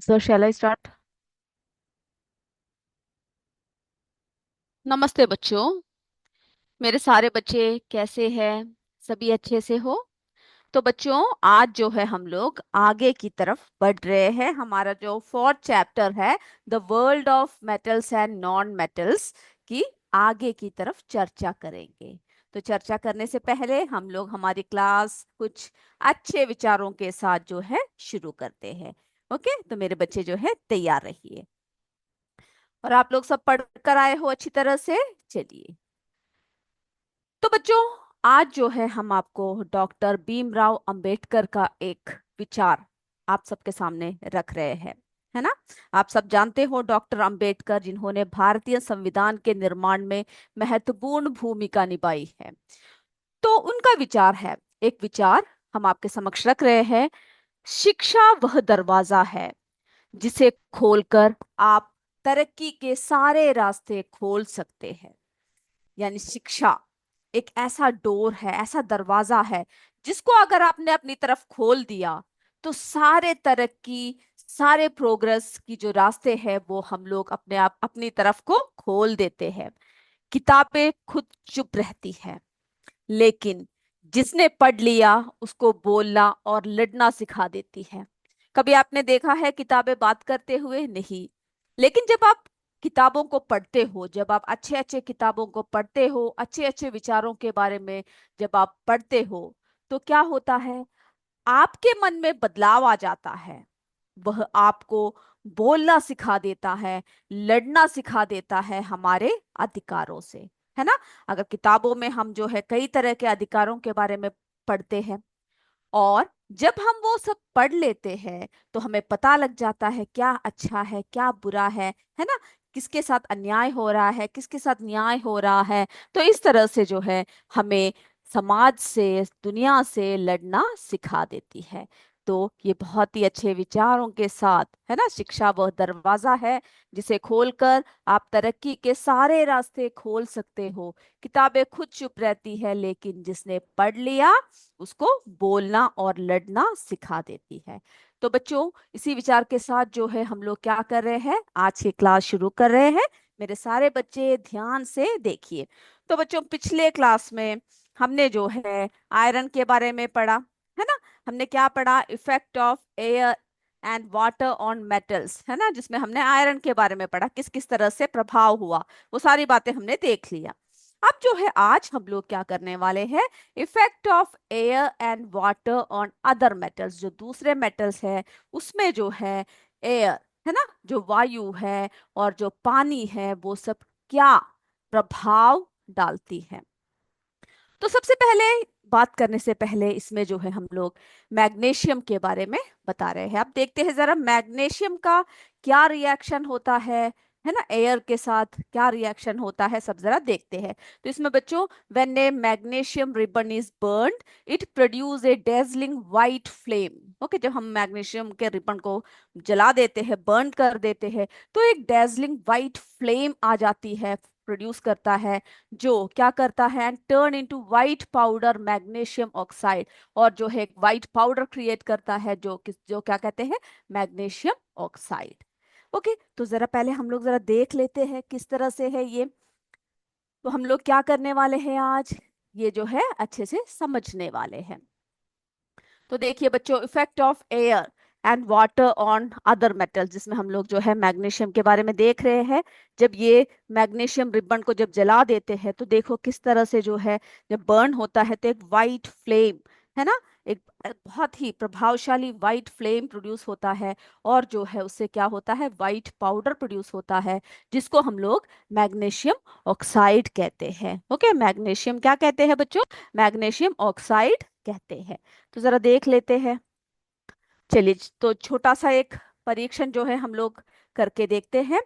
So shall I start? नमस्ते बच्चों। मेरे सारे बच्चे कैसे हैं? सभी अच्छे से हो? तो बच्चों, आज जो है हम लोग आगे की तरफ बढ़ रहे हैं। हमारा जो फोर्थ चैप्टर है, the world of metals and non metals की आगे की तरफ चर्चा करेंगे। तो चर्चा करने से पहले हम लोग हमारी क्लास कुछ अच्छे विचारों के साथ जो है शुरू करते हैं। ओके, तो मेरे बच्चे जो है तैयार रहिए। और आप लोग सब पढ़ कर आए हो अच्छी तरह से? चलिए, तो बच्चों, आज जो है हम आपको डॉक्टर भीमराव अंबेडकर का एक विचार आप सबके सामने रख रहे हैं, है ना। आप सब जानते हो डॉक्टर अंबेडकर, जिन्होंने भारतीय संविधान के निर्माण में महत्वपूर्ण भूमिका निभाई है। तो उनका विचार है, एक विचार हम आपके समक्ष रख रहे हैं। शिक्षा वह दरवाजा है जिसे खोलकर आप तरक्की के सारे रास्ते खोल सकते हैं। यानी शिक्षा एक ऐसा डोर है, ऐसा दरवाजा है, जिसको अगर आपने अपनी तरफ खोल दिया तो सारे तरक्की, सारे प्रोग्रेस की जो रास्ते हैं वो हम लोग अपने आप अपनी तरफ को खोल देते हैं। किताबें खुद चुप रहती है, लेकिन जिसने पढ़ लिया उसको बोलना और लड़ना सिखा देती है। कभी आपने देखा है किताबें बात करते हुए? नहीं। लेकिन जब आप किताबों को पढ़ते हो, जब आप अच्छे अच्छे किताबों को पढ़ते हो, अच्छे अच्छे विचारों के बारे में जब आप पढ़ते हो, तो क्या होता है? आपके मन में बदलाव आ जाता है। वह आपको बोलना सिखा देता है, लड़ना सिखा देता है हमारे अधिकारों से, है ना। अगर किताबों में हम जो है कई तरह के अधिकारों के बारे में पढ़ते हैं, और जब हम वो सब पढ़ लेते हैं तो हमें पता लग जाता है क्या अच्छा है, क्या बुरा है ना। किसके साथ अन्याय हो रहा है, किसके साथ न्याय हो रहा है। तो इस तरह से जो है हमें समाज से, दुनिया से लड़ना सिखा देती है। तो ये बहुत ही अच्छे विचारों के साथ, है ना, शिक्षा वह दरवाजा है जिसे खोलकर आप तरक्की के सारे रास्ते खोल सकते हो। किताबें खुद चुप रहती है, लेकिन जिसने पढ़ लिया उसको बोलना और लड़ना सिखा देती है। तो बच्चों, इसी विचार के साथ जो है हम लोग क्या कर रहे हैं, आज की क्लास शुरू कर रहे हैं। मेरे सारे बच्चे ध्यान से देखिए। तो बच्चों, पिछले क्लास में हमने जो है आयरन के बारे में पढ़ा, है ना। हमने क्या पढ़ा? Effect of air and water on metals, है ना, जिसमें हमने आयरन के बारे में पढ़ा, किस किस तरह से प्रभाव हुआ, वो सारी बातें हमने देख लिया। अब जो है आज हम लोग क्या करने वाले हैं? Effect of air and water on other metals. जो दूसरे मेटल्स है उसमें जो है एयर, है ना, जो वायु है और जो पानी है, वो सब क्या प्रभाव डालती है। तो सबसे पहले, बात करने से पहले इसमें जो है हम लोग मैग्नीशियम के बारे में बता रहे हैं। अब देखते हैं जरा मैग्नीशियम का क्या रिएक्शन होता है ना, एयर के साथ क्या रिएक्शन होता है, सब जरा देखते हैं। तो इसमें बच्चों, when A magnesium ribbon is burned, it produce a dazzling white flame. Okay, जब हम मैग्नीशियम के रिबन को जला देते हैं, बर्न कर देते हैं, तो एक डेजलिंग व्हाइट फ्लेम आ जाती है, प्रोड्यूस करता है, जो क्या करता है, and turn into white powder magnesium oxide. और जो है व्हाइट पाउडर क्रिएट करता है, जो क्या कहते हैं, मैग्नीशियम ऑक्साइड। ओके, तो जरा पहले हम लोग जरा देख लेते हैं किस तरह से है ये। तो हम लोग क्या करने वाले हैं आज, ये जो है अच्छे से समझने वाले हैं। तो देखिए बच्चों, effect of air and water on other metals, जिसमें हम लोग जो है मैग्नीशियम के बारे में देख रहे हैं। जब ये मैग्नीशियम रिबन को जब जला देते हैं तो देखो किस तरह से जो है, जब बर्न होता है तो एक वाइट फ्लेम, है ना, एक बहुत ही प्रभावशाली वाइट फ्लेम प्रोड्यूस होता है। और जो है उससे क्या होता है, वाइट पाउडर प्रोड्यूस होता है, जिसको हम लोग मैग्नीशियम ऑक्साइड कहते हैं। ओके, मैग्नीशियम क्या कहते हैं बच्चों? मैग्नीशियम ऑक्साइड कहते हैं। तो जरा देख लेते हैं। चलिए, तो छोटा सा एक परीक्षण जो है हम लोग करके देखते हैं।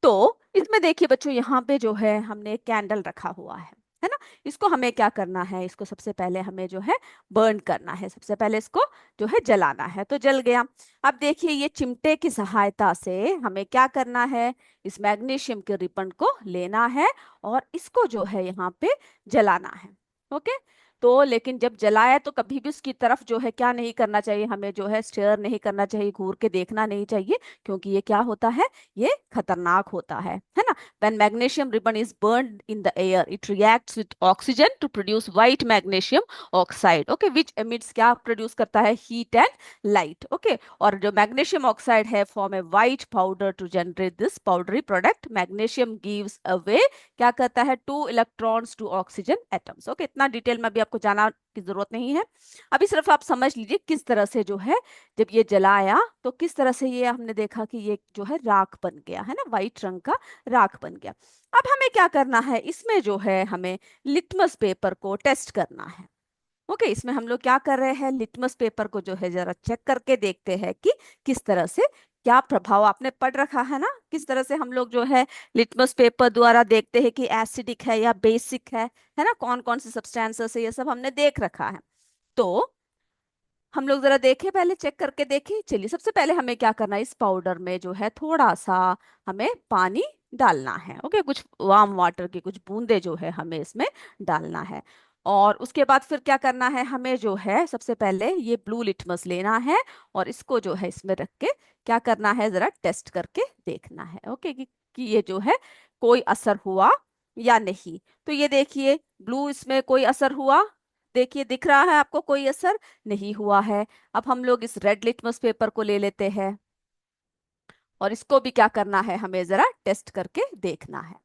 तो इसमें देखिए बच्चों, यहाँ पे जो है हमने एक कैंडल रखा हुआ है ना। इसको हमें क्या करना है, इसको सबसे पहले हमें जो है बर्न करना है, सबसे पहले इसको जो है जलाना है। तो जल गया। अब देखिए, ये चिमटे की सहायता से हमें क्या करना है, इस मैग्नीशियम के रिबन को लेना है और इसको जो है यहाँ पे जलाना है। ओके, तो लेकिन जब जलाया तो कभी भी उसकी तरफ जो है क्या नहीं करना चाहिए, हमें जो है स्टेयर नहीं करना चाहिए, घूर के देखना नहीं चाहिए, क्योंकि ये क्या होता है, ये खतरनाक होता है ना। when magnesium ribbon is burned in the air it reacts with oxygen to produce white magnesium oxide, okay, which emits क्या प्रोड्यूस करता है, heat and light, okay। और जो मैग्नीशियम ऑक्साइड है form a white powder to generate this powdery product, magnesium gives away क्या करता है, 2 electrons to oxygen atoms, okay. इतना डिटेल में भी आपको जाना की जरूरत नहीं है, अभी सिर्फ आप समझ लीजिए किस तरह से जो है जब ये जलाया तो किस तरह से ये हमने देखा कि ये जो है राख बन गया है ना, व्हाइट रंग का राख बन गया। अब हमें क्या करना है, इसमें जो है हमें लिटमस पेपर को टेस्ट करना है, ओके। इसमें हम लोग क्या कर रहे हैं, लिटमस पेपर को जो है जरा चेक करके देखते हैं कि किस तरह से क्या प्रभाव, आपने पढ़ रखा है ना किस तरह से हम लोग जो है लिटमस पेपर द्वारा देखते हैं कि एसिडिक है या बेसिक है ना, कौन कौन से सब्सटेंसेस है, ये सब हमने देख रखा है। तो हम लोग जरा देखें, पहले चेक करके देखें। चलिए सबसे पहले हमें क्या करना है, इस पाउडर में जो है थोड़ा सा हमें पानी डालना है, ओके, कुछ वार्म वाटर की कुछ बूंदे जो है हमें इसमें डालना है। और उसके बाद फिर क्या करना है, हमें जो है सबसे पहले ये ब्लू लिटमस लेना है और इसको जो है इसमें रख के क्या करना है, जरा टेस्ट करके देखना है, ओके, कि ये जो है कोई असर हुआ या नहीं। तो ये देखिए ब्लू, इसमें कोई असर हुआ, देखिए दिख रहा है आपको, कोई असर नहीं हुआ है। अब हम लोग इस रेड लिटमस पेपर को ले लेते हैं और इसको भी क्या करना है, हमें जरा टेस्ट करके देखना है।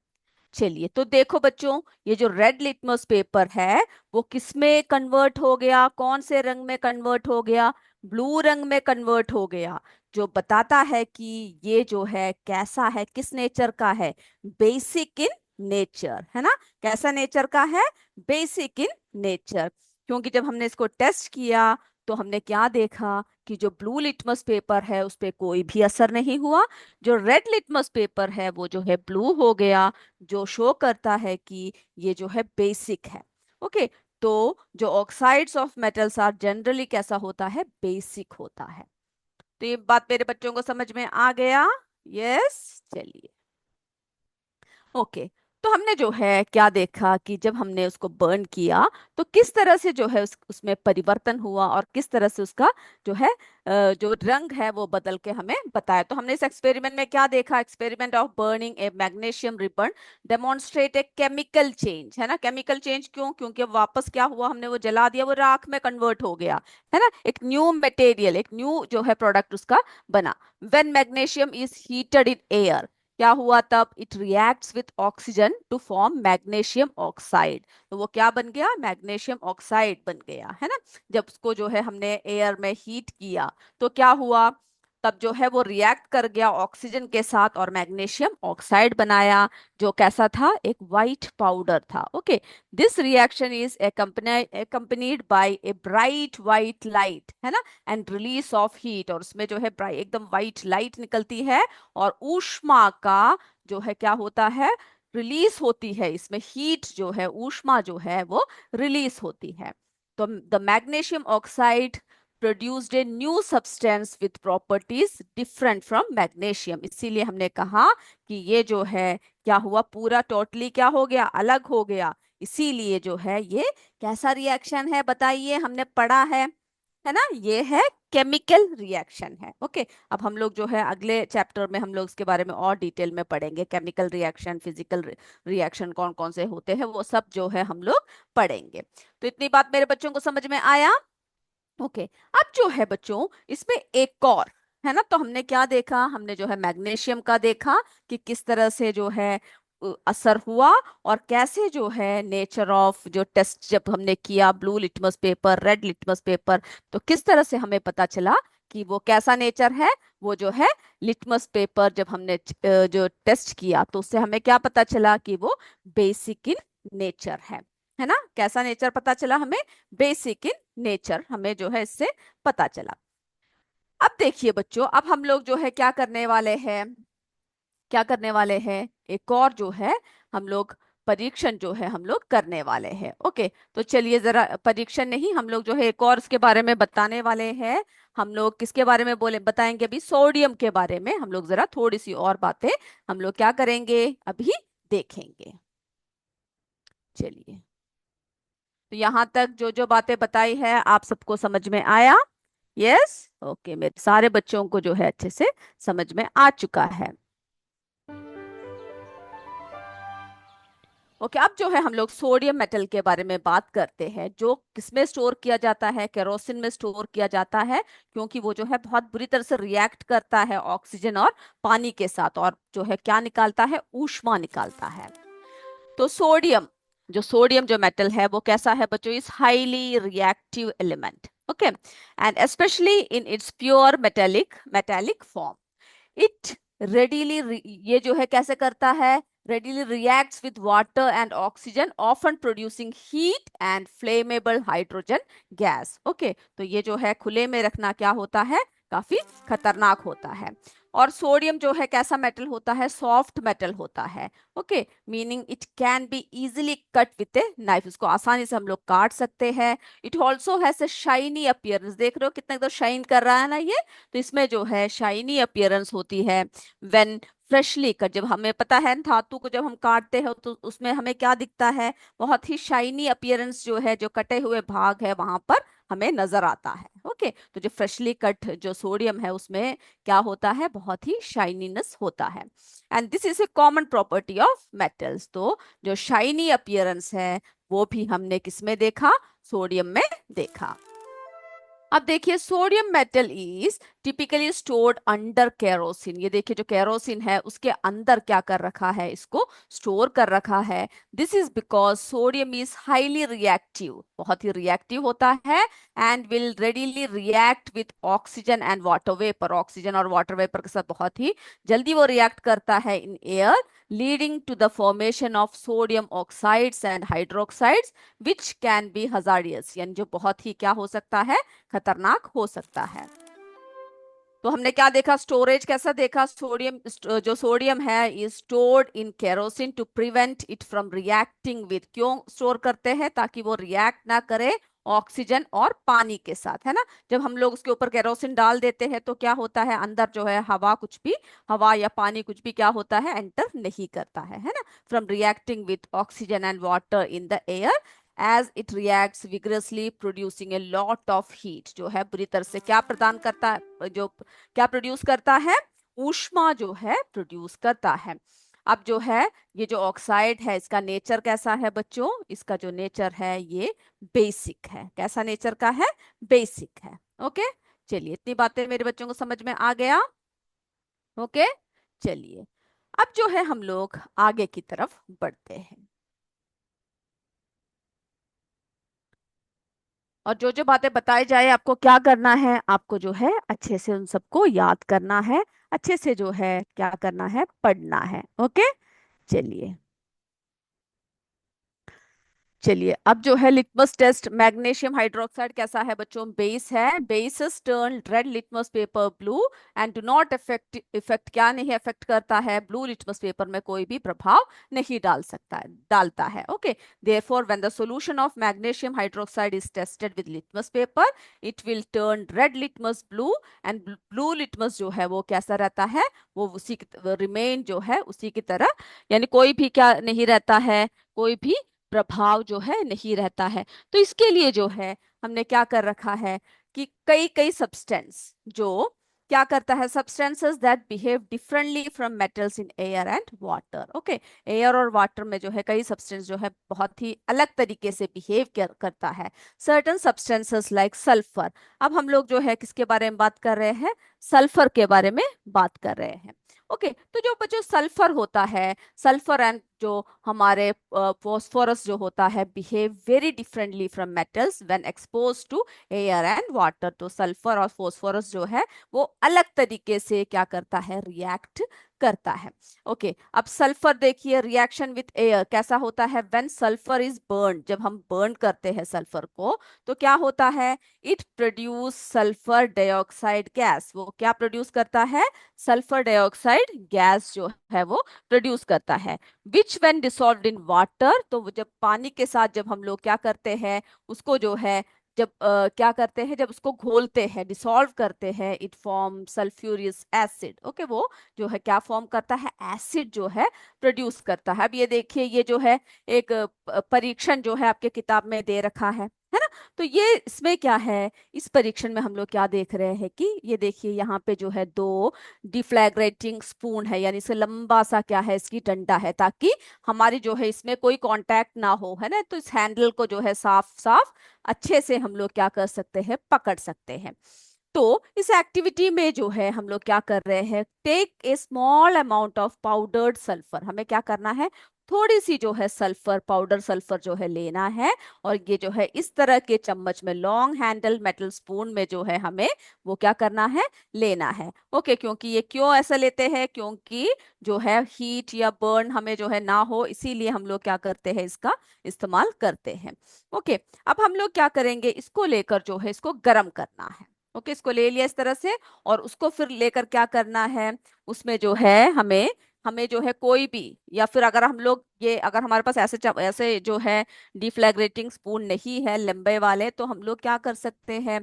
चलिए तो देखो बच्चों, ये जो रेड लिटमस पेपर है वो किस में कन्वर्ट हो गया, कौन से रंग में कन्वर्ट हो गया, ब्लू रंग में कन्वर्ट हो गया, जो बताता है कि ये जो है कैसा है, किस नेचर का है, बेसिक इन नेचर, है ना। कैसा नेचर का है, बेसिक इन नेचर। क्योंकि जब हमने इसको टेस्ट किया तो हमने क्या देखा कि जो ब्लू लिटमस पेपर है उस पे कोई भी असर नहीं हुआ, जो रेड लिटमस पेपर है वो जो है ब्लू हो गया, जो शो करता है कि ये जो है बेसिक है, ओके। तो जो oxides of metals are generally कैसा होता है, बेसिक होता है। तो ये बात मेरे बच्चों को समझ में आ गया, यस। चलिए ओके, तो हमने जो है क्या देखा कि जब हमने उसको बर्न किया तो किस तरह से जो है उसमें परिवर्तन हुआ और किस तरह से उसका जो है जो रंग है वो बदल के हमें बताया। तो हमने इस एक्सपेरिमेंट में क्या देखा, experiment of burning A magnesium ribbon demonstrate a chemical change, है ना। केमिकल चेंज क्यों, क्योंकि वापस क्या हुआ, हमने वो जला दिया, वो राख में कन्वर्ट हो गया, है ना, एक न्यू मटेरियल, एक न्यू जो है प्रोडक्ट उसका बना। When magnesium is heated in air क्या हुआ तब, it reacts with oxygen to form magnesium oxide, तो वो क्या बन गया, मैग्नीशियम ऑक्साइड बन गया, है ना। जब उसको जो है हमने एयर में हीट किया तो क्या हुआ, तब जो है वो रिएक्ट कर गया ऑक्सीजन के साथ और मैग्नीशियम ऑक्साइड बनाया, जो कैसा था, एक वाइट पाउडर था, okay. This reaction is accompanied by a bright white light, है ना, एंड रिलीज ऑफ हीट, और उसमें जो है ब्राइट एकदम वाइट लाइट निकलती है और ऊष्मा का जो है क्या होता है, रिलीज होती है, इसमें हीट जो है, ऊष्मा जो है वो रिलीज होती है। तो the magnesium oxide produced a new substance with properties different from magnesium, इसीलिए हमने कहा कि ये जो है क्या हुआ, पूरा टोटली क्या हो गया, अलग हो गया। इसीलिए जो है ये कैसा रिएक्शन है बताइए, हमने पढ़ा है ना, ये है केमिकल रिएक्शन है, ओके। अब हम लोग जो है अगले चैप्टर में हम लोग इसके बारे में और डिटेल में पढ़ेंगे, केमिकल रिएक्शन, फिजिकल रिएक्शन कौन कौन से होते हैं वो सब जो है हम लोग पढ़ेंगे। तो इतनी बात मेरे बच्चों को समझ में आया, ओके। अब जो है बच्चों इसमें एक और है ना, तो हमने क्या देखा, हमने जो है मैग्नीशियम का देखा कि किस तरह से जो है असर हुआ, और कैसे जो है नेचर ऑफ जो टेस्ट जब हमने किया, blue litmus paper, red litmus paper, तो किस तरह से हमें पता चला कि वो कैसा नेचर है। वो जो है लिटमस पेपर जब हमने जो टेस्ट किया तो उससे हमें क्या पता चला कि वो बेसिक इन नेचर है ना। कैसा नेचर पता चला हमें, बेसिक इन नेचर, हमें जो है इससे पता चला। अब देखिए बच्चों, अब हम लोग जो है क्या करने वाले हैं, क्या करने वाले हैं, एक और जो है हम लोग परीक्षण जो है हम लोग करने वाले हैं, ओके। तो चलिए जरा, परीक्षण नहीं, हम लोग जो है एक और इसके बारे में बताने वाले हैं। हम लोग किसके बारे में बोले बताएंगे, अभी सोडियम के बारे में हम लोग जरा थोड़ी सी और बातें हम लोग क्या करेंगे, अभी देखेंगे। चलिए तो यहाँ तक जो जो बातें बताई है आप सबको समझ में आया? यस, ओके, मेरे सारे बच्चों को जो है अच्छे से समझ में आ चुका है। ओके, अब जो है हम लोग सोडियम मेटल के बारे में बात करते हैं, जो किसमें स्टोर किया जाता है? केरोसिन में स्टोर किया जाता है, क्योंकि वो जो है बहुत बुरी तरह से रिएक्ट करता है ऑक्सीजन और पानी के साथ, और जो है क्या निकालता है? ऊष्मा निकालता है। तो सोडियम जो मेटल है वो कैसा है बच्चों? Is highly reactive element. Okay, and specially in its pure metallic form, it readily, ये जो है कैसे करता है? readily reacts with water and oxygen, often producing heat and flammable hydrogen gas. Okay, तो ये जो है खुले में रखना क्या होता है? काफी खतरनाक होता है। और सोडियम जो है कैसा मेटल होता है? सॉफ्ट मेटल होता है। Okay, meaning it can be easily cut with a knife, इसको आसानी से हम लोग काट सकते हैं। It also has a shiny appearance, देख रहे हो कितना एकदम शाइन कर रहा है ना ये? तो इसमें जो है शाइनी अपीयरेंस होती है व्हेन फ्रेशली कट। जब हमें पता है धातु को जब हम काटते हैं तो उसमें हमें क्या दिखता है? बहुत ही शाइनी अपीयरेंस जो है, जो कटे हुए भाग है वहां पर हमें नजर आता है। ओके, तो जो फ्रेशली कट जो सोडियम है उसमें क्या होता है? बहुत ही शाइनीनेस होता है। And this is a common property of metals. तो जो शाइनी अपीयरेंस है वो भी हमने किसमें देखा? सोडियम में देखा। अब देखिए, sodium metal is typically stored under kerosene. ये देखिए जो केरोसिन है उसके अंदर क्या कर रखा है? इसको स्टोर कर रखा है। This is because sodium is highly reactive, बहुत ही रिएक्टिव होता है, and will readily react with oxygen and water vapour. Oxygen और वाटर वेपर के साथ बहुत ही जल्दी वो रिएक्ट करता है in air, leading to the formation of sodium oxides and hydroxides which can be hazardous, यानी जो बहुत ही क्या हो सकता है? खतरनाक हो सकता है। तो हमने क्या देखा? स्टोरेज कैसा देखा? जो सोडियम है is stored in kerosene to prevent it from reacting with. क्यों स्टोर करते हैं? ताकि वो रिएक्ट ना करे ऑक्सीजन और पानी के साथ, है ना? जब हम लोग उसके ऊपर केरोसिन डाल देते हैं तो क्या होता है? अंदर जो है हवा या पानी कुछ भी क्या होता है? एंटर नहीं करता है ना? From reacting with oxygen and water in the air, as it reacts vigorously producing a lot of heat। जो है बुरी तरह से क्या प्रदान करता है? जो क्या प्रोड्यूस करता है? ऊष्मा जो है प्रोड्यूस करता है। अब जो है ये जो ऑक्साइड है इसका नेचर कैसा है बच्चों? इसका जो नेचर है ये बेसिक है। कैसा नेचर का है? बेसिक है। ओके, चलिए, इतनी बातें मेरे बच्चों को समझ में आ गया? ओके, चलिए, अब जो है हम लोग आगे की तरफ बढ़ते हैं, और जो जो बातें बताई जाए आपको क्या करना है? आपको जो है अच्छे से उन सबको याद करना है, अच्छे से जो है क्या करना है? पढ़ना है। ओके, चलिए चलिए, अब जो है लिटमस टेस्ट, मैग्नीशियम हाइड्रोक्साइड कैसा है बच्चों? बेस है। Basis turn red litmus paper blue and do not effect, effect क्या नहीं इफेक्ट करता है? ब्लू लिटमस पेपर में कोई भी प्रभाव नहीं डालता है। Okay, therefore when the solution of magnesium hydroxide is tested with litmus paper, it will turn red litmus blue, and blue litmus जो है वो कैसा रहता है? वो उसी की रिमेन जो है उसी की तरह, यानी कोई भी क्या नहीं रहता है? कोई भी प्रभाव जो है नहीं रहता है। तो इसके लिए जो है हमने क्या कर रखा है कि कई कई सब्सटेंस जो क्या करता है? Substances that behave differently from metals in air and water. Okay, air और वाटर में जो है कई सब्सटेंस जो है बहुत ही अलग तरीके से बिहेव करता है। Certain substances like sulphur. अब हम लोग जो है किसके बारे में बात कर रहे हैं? सल्फर के बारे में बात कर रहे हैं। ओके, तो जो बच्चों सल्फर होता है, सल्फर एंड जो हमारे फॉस्फोरस जो होता है behave very differently from metals when expose to air and water. तो सल्फर और फॉस्फोरस जो है वो अलग तरीके से क्या करता है? रिएक्ट करता है। ओके, अब सल्फर देखिए रिएक्शन विथ एयर कैसा होता है? व्हेन सल्फर इज बर्न, जब हम बर्न करते हैं सल्फर को तो क्या होता है? It produce sulphur dioxide gas. वो क्या प्रोड्यूस करता है? सल्फर डाइऑक्साइड गैस जो है वो प्रोड्यूस करता है, विच व्हेन डिसॉल्व्ड इन वाटर। तो वो जब पानी के साथ जब हम लोग क्या करते हैं उसको जो है जब क्या करते हैं, जब उसको घोलते हैं, डिसॉल्व करते हैं, इट फॉर्म सल्फ्यूरियस एसिड। ओके, वो जो है क्या फॉर्म करता है, एसिड जो है प्रोड्यूस करता है। अब ये देखिए, ये जो है एक परीक्षण जो है आपके किताब में दे रखा है ना। तो ये इसमें क्या है, इस परीक्षण में हम लोग क्या देख रहे हैं कि ये देखिए यहाँ पे जो है दो डिफ्लैग्रेटिंग स्पून है, यानी इसे लंबा सा क्या है, इसकी डंडा है, ताकि हमारी जो है इसमें कोई कांटेक्ट ना हो, है ना। तो इस हैंडल को जो है साफ साफ अच्छे से हम लोग क्या कर सकते हैं, पकड़ सकते हैं। तो इस एक्टिविटी में जो है हम लोग क्या कर रहे हैं, take a small amount of powdered sulphur. हमें क्या करना है, थोड़ी सी जो है सल्फर, पाउडर सल्फर जो है लेना है, और ये जो है इस तरह के चम्मच में, लॉन्ग हैंडल मेटल स्पून में जो है हमें वो क्या करना है, लेना है। ओके, क्योंकि ये क्यों ऐसा लेते हैं, क्योंकि जो है हीट या बर्न हमें जो है ना हो, इसीलिए हम लोग क्या करते हैं, इसका इस्तेमाल करते हैं। ओके, अब हम लोग क्या करेंगे, इसको लेकर जो है इसको गर्म करना है। ओके, इसको ले लिया इस तरह से, और उसको फिर लेकर क्या करना है, उसमें जो है हमें हमें जो है कोई भी, या फिर अगर हम लोग ये, अगर हमारे पास ऐसे ऐसे जो है डिफ्लैग्रेटिंग स्पून नहीं है लंबे वाले, तो हम लोग क्या कर सकते हैं,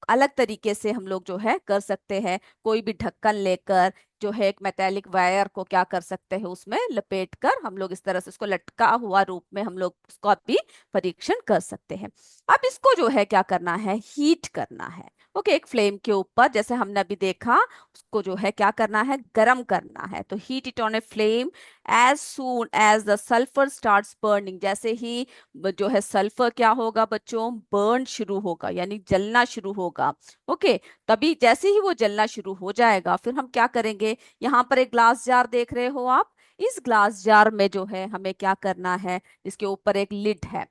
अलग तरीके से हम लोग जो है कर सकते हैं। कोई भी ढक्कन लेकर जो है एक मेटेलिक वायर को क्या कर सकते हैं, उसमें लपेट कर हम लोग इस तरह से उसको लटका हुआ रूप में हम लोग उसको भी परीक्षण कर सकते हैं। अब इसको जो है क्या करना है, हीट करना है। ओके, एक फ्लेम के ऊपर, जैसे हमने अभी देखा, उसको जो है क्या करना है, गरम करना है। तो heat it on a flame as soon as the sulphur starts burning. जैसे ही जो है सल्फर क्या होगा बच्चों, बर्न शुरू होगा, यानी जलना शुरू होगा। ओके, तभी जैसे ही वो जलना शुरू हो जाएगा, फिर हम क्या करेंगे, यहाँ पर एक ग्लास जार देख रहे हो आप, इस ग्लास जार में जो है हमें क्या करना है, इसके ऊपर एक लिड है।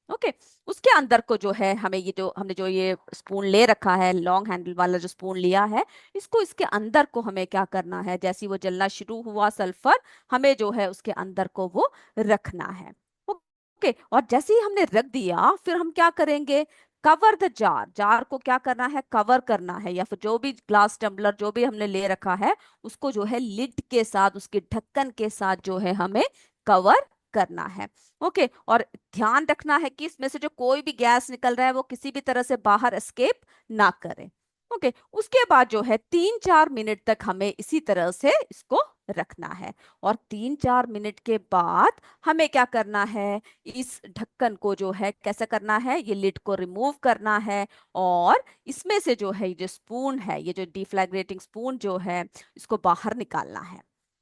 ओके, उसके अंदर को जो है हमें, ये जो हमने जो ये स्पून ले रखा है, लॉन्ग हैंडल वाला जो स्पून लिया है, इसको इसके अंदर को हमें क्या करना है, जैसे ही वो जलना शुरू हुआ सल्फर, हमें जो है उसके अंदर को वो रखना है। ओके, और जैसे ही हमने रख दिया, फिर हम क्या करेंगे, कवर द जार। जार को क्या करना है, कवर करना है, या फिर जो भी ग्लास टम्बलर जो भी हमने ले रखा है, उसको जो है लिड के साथ, उसके ढक्कन के साथ जो है हमें कवर करना है। ओके, और ध्यान रखना है कि इसमें से जो कोई भी गैस निकल रहा है वो किसी भी तरह से बाहर एस्केप ना करे। ओके, उसके बाद जो है 3-4 मिनट तक हमें इसी तरह से इसको रखना है, और 3-4 मिनट के बाद हमें क्या करना है, इस ढक्कन को जो है कैसे करना है, ये लिड को रिमूव करना है, और इसमें से जो है ये जो स्पून है, ये जो डिफ्लैग्रेटिंग स्पून जो है, इसको बाहर निकालना है।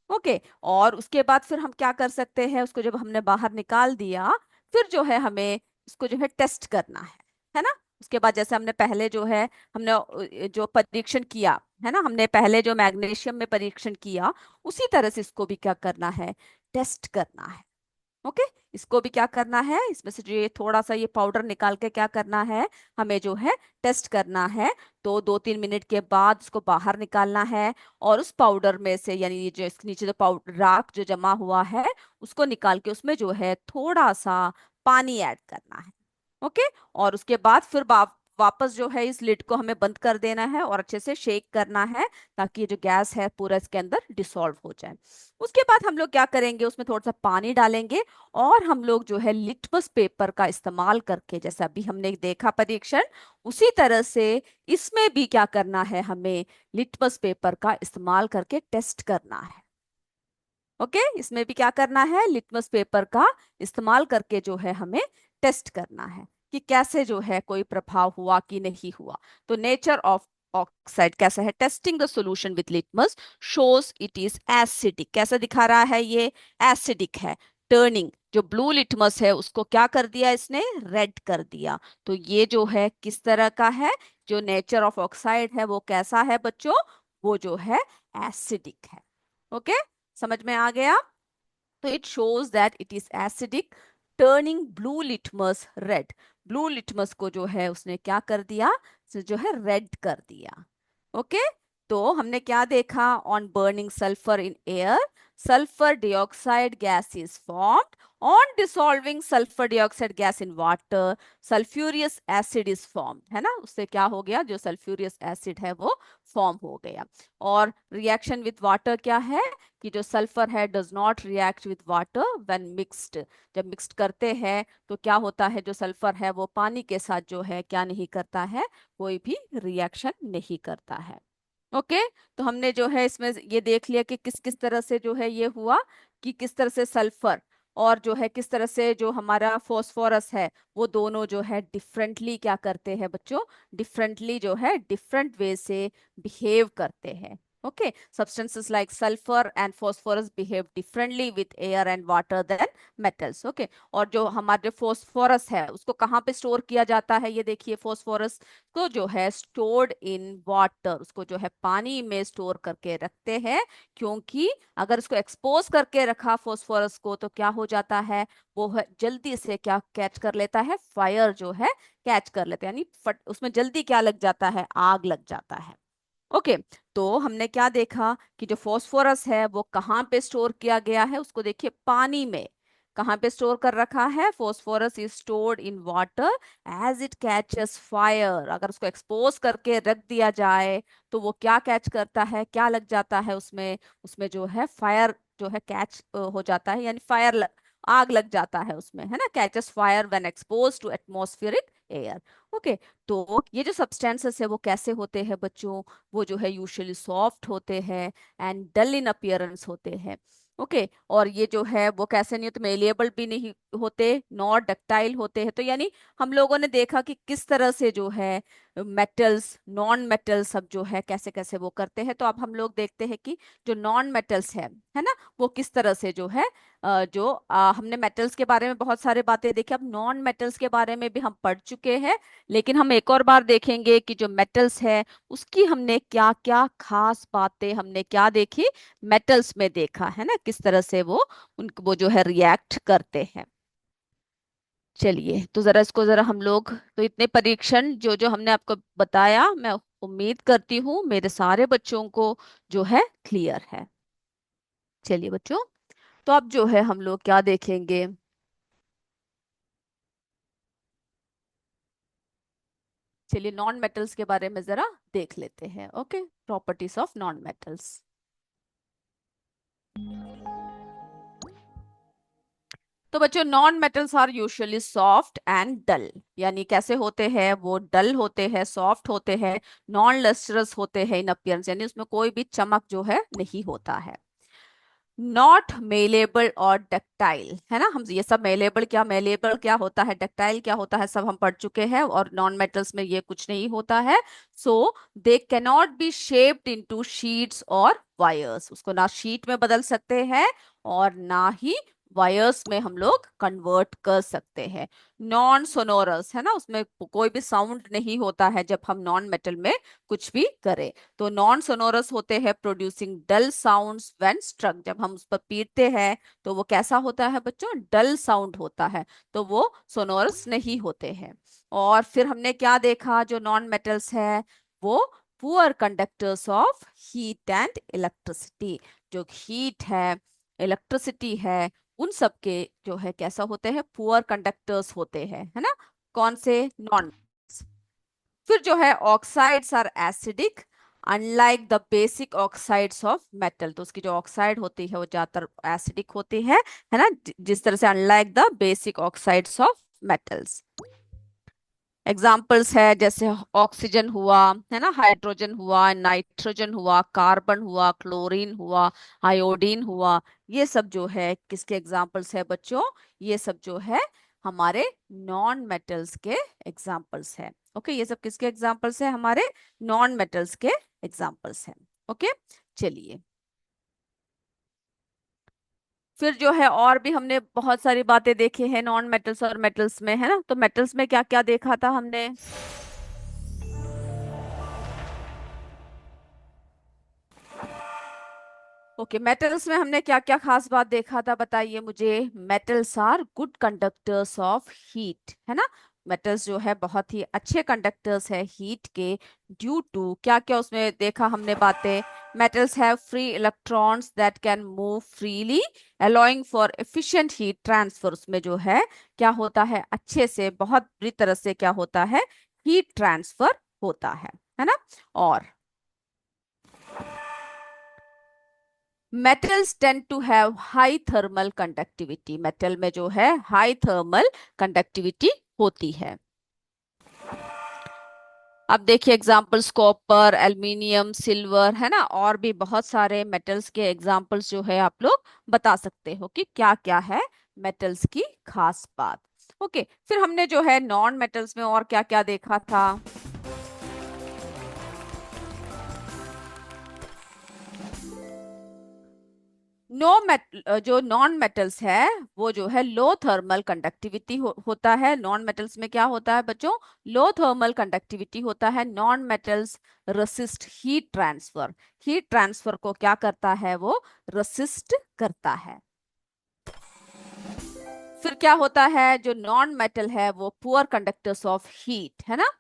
ओके, और उसके बाद फिर हम क्या कर सकते हैं, उसको जब हमने बाहर निकाल दिया, फिर जो है हमें इसको जो है टेस्ट करना है ना। उसके बाद जैसे हमने पहले जो है, हमने जो परीक्षण किया है ना, हमने पहले जो मैग्नीशियम में परीक्षण किया, उसी तरह से इसको भी क्या करना है, टेस्ट करना है। ओके, इसको भी क्या करना है, इसमें से जो ये थोड़ा सा ये पाउडर निकाल के क्या करना है, हमें जो है टेस्ट करना है। तो 2-3 मिनट के बाद इसको बाहर निकालना है, और उस पाउडर में से, यानी ये जो इसके नीचे जो पाउडर राख जो जमा हुआ है, उसको निकाल के उसमें जो है थोड़ा सा पानी ऐड करना है। ओके, और उसके बाद फिर वापस जो है इस लिड को हमें बंद कर देना है, और अच्छे से शेक करना है, ताकि ये जो गैस है पूरा इसके अंदर डिसॉल्व हो जाए। उसके बाद हम लोग क्या करेंगे, उसमें थोड़ा सा पानी डालेंगे, और हम लोग जो है लिटमस पेपर का इस्तेमाल करके, जैसे अभी हमने देखा परीक्षण, उसी तरह से इसमें भी क्या करना है, हमें लिटमस पेपर का इस्तेमाल करके टेस्ट करना है। ओके, इसमें भी क्या करना है, लिटमस पेपर का इस्तेमाल करके जो है हमें टेस्ट करना है कि कैसे जो है कोई प्रभाव हुआ कि नहीं हुआ। तो नेचर ऑफ ऑक्साइड कैसा है, testing the solution with litmus shows it is acidic. कैसा दिखा रहा है, ये एसिडिक है। टर्निंग, जो ब्लू लिटमस है उसको क्या कर दिया, इसने रेड कर दिया। तो ये जो है किस तरह का है, जो नेचर ऑफ ऑक्साइड है वो कैसा है बच्चों, वो जो है एसिडिक है। ओके, समझ में आ गया। तो it shows that it is acidic, turning blue litmus red. Blue litmus को जो है उसने क्या कर दिया, जो है रेड कर दिया। ओके, तो हमने क्या देखा? On burning sulphur in air, sulfur dioxide gas is formed. On dissolving sulfur dioxide gas in water, sulfurious acid is formed. है ना, उससे क्या हो गया? जो sulfurious acid है वो फॉर्म हो गया। और रिएक्शन विथ वाटर क्या है कि जो सल्फर है does not react with water when mixed. जब मिक्स्ड करते हैं तो क्या होता है? जो सल्फर है वो पानी के साथ जो है क्या नहीं करता है? कोई भी रिएक्शन नहीं करता है। ओके, तो हमने जो है इसमें ये देख लिया कि किस किस तरह से जो है ये हुआ, कि किस तरह से सल्फर और जो है किस तरह से जो हमारा फॉस्फोरस है वो दोनों जो है डिफरेंटली क्या करते हैं बच्चों? डिफरेंटली जो है डिफरेंट वे से बिहेव करते हैं। Okay, substances like sulfur and phosphorus behave differently with air and water than metals. Okay, और जो हमारा जो फॉस्फोरस है उसको कहाँ पे स्टोर किया जाता है? ये देखिए, फॉस्फोरस को जो है स्टोर्ड इन वाटर, उसको जो है पानी में स्टोर करके रखते हैं, क्योंकि अगर उसको एक्सपोज करके रखा फॉस्फोरस को तो क्या हो जाता है? वो जल्दी से क्या कैच कर लेता है? फायर जो है कैच कर लेते हैं, यानी उसमें जल्दी क्या लग जाता है? आग लग जाता है। ओके, तो हमने क्या देखा कि जो फास्फोरस है वो कहाँ पे स्टोर किया गया है? उसको देखिए, पानी में। कहाँ पे स्टोर कर रखा है? Phosphorus is stored in water as it catches fire. अगर उसको एक्सपोज करके रख दिया जाए तो वो क्या कैच करता है? क्या लग जाता है उसमें? उसमें जो है फायर जो है कैच हो जाता है, यानी आग लग जाता है उसमें, है ना? Catches fire when expose to atmospheric air. Okay, तो ये जो सब्सटेंसेस है वो कैसे होते हैं बच्चों? वो जो है यूजुअली सॉफ्ट होते हैं एंड डल इन अपीयरेंस होते हैं। ओके, और ये जो है वो कैसे नहीं होते? मेलिएबल भी नहीं होते, नॉर डक्टाइल होते हैं। तो यानी हम लोगों ने देखा कि किस तरह से जो है मेटल्स, नॉन मेटल्स सब जो है कैसे कैसे वो करते हैं। तो अब हम लोग देखते हैं कि जो नॉन मेटल्स है ना, वो किस तरह से जो है हमने मेटल्स के बारे में बहुत सारे बातें देखी, अब नॉन मेटल्स के बारे में भी हम पढ़ चुके हैं। लेकिन हम एक और बार देखेंगे कि जो मेटल्स है उसकी हमने क्या क्या खास बातें हमने क्या देखी? मेटल्स में देखा है ना, किस तरह से वो जो है रिएक्ट करते हैं। चलिए, तो जरा इसको जरा हम लोग, तो इतने परीक्षण जो जो हमने आपको बताया, मैं उम्मीद करती हूँ मेरे सारे बच्चों को जो है क्लियर है। चलिए बच्चों, तो अब जो है हम लोग क्या देखेंगे? चलिए, नॉन मेटल्स के बारे में जरा देख लेते हैं। Okay, properties of non metals. तो बच्चों, non metals are usually soft and dull. यानी कैसे होते हैं? वो डल होते हैं, सॉफ्ट होते हैं, नॉन लस्टरस होते हैं इन अपीयरेंस, यानी उसमें कोई भी चमक जो है नहीं होता है। नॉट मेलेबल और डक्टाइल, है ना? हम ये सब मेलेबल क्या, मेलेबल क्या होता है, डक्टाइल क्या होता है, सब हम पढ़ चुके हैं, और नॉन मेटल्स में ये कुछ नहीं होता है। So they cannot be shaped into sheets और वायर्स। उसको ना शीट में बदल सकते हैं और ना ही वायर्स में हम लोग कन्वर्ट कर सकते हैं। नॉन सोनोरस, है ना, उसमें कोई भी साउंड नहीं होता है जब हम नॉन मेटल में कुछ भी करें। तो नॉन सोनोरस होते हैं, producing dull sounds when struck. जब हम उस पर पीटते हैं तो वो कैसा होता है बच्चों? डल साउंड होता है, तो वो सोनोरस नहीं होते हैं। और फिर हमने क्या देखा? जो नॉन मेटल्स है वो poor conductors of heat and electricity. जो हीट है, इलेक्ट्रिसिटी है, उन सब के जो है कैसा होते हैं? पुअर कंडक्टर्स होते हैं, है ना? कौन से? नॉन। फिर जो है oxides are acidic unlike the basic oxides of metal. तो उसकी जो ऑक्साइड होती है वो ज्यादातर एसिडिक होती है ना, जिस तरह से unlike the basic oxides of metals. Examples है जैसे ऑक्सीजन हुआ, है ना, हाइड्रोजन हुआ, नाइट्रोजन हुआ, कार्बन हुआ, क्लोरीन हुआ, आयोडीन हुआ। ये सब जो है किसके एग्जाम्पल्स है बच्चों? ये सब जो है हमारे नॉन मेटल्स के एग्जाम्पल्स है। ओके, ये सब किसके एग्जाम्पल्स है? हमारे नॉन मेटल्स के एग्जाम्पल्स है। ओके, चलिए, फिर जो है और भी हमने बहुत सारी बातें देखी है नॉन मेटल्स और मेटल्स में, है ना? तो मेटल्स में क्या क्या देखा था हमने? ओके, मेटल्स में हमने क्या क्या खास बात देखा था बताइए मुझे? Metals are good conductors of heat, है ना? मेटल्स जो है बहुत ही अच्छे कंडक्टर्स है हीट के, ड्यू टू क्या क्या उसमें देखा हमने बातें। Metals have free electrons that can move freely allowing for efficient heat transfer. उसमें जो है क्या होता है, अच्छे से बहुत बुरी तरह से क्या होता है, हीट ट्रांसफर होता है ना। और metals tend to have high thermal conductivity, metal में जो है हाई थर्मल कंडक्टिविटी होती है। अब देखिए एग्जांपल्स, कॉपर, एल्युमिनियम, सिल्वर, है ना, और भी बहुत सारे मेटल्स के एग्जांपल्स जो है आप लोग बता सकते हो कि क्या क्या है मेटल्स की खास बात। ओके, फिर हमने जो है नॉन मेटल्स में और क्या क्या देखा था। जो नॉन मेटल्स है वो जो है लो थर्मल कंडक्टिविटी होता है। नॉन मेटल्स में क्या होता है बच्चों, लो थर्मल कंडक्टिविटी होता है। Non metals resist heat transfer, heat transfer को क्या करता है, वो रेसिस्ट करता है। फिर क्या होता है, जो नॉन मेटल है वो पुअर कंडक्टर्स ऑफ हीट, है ना,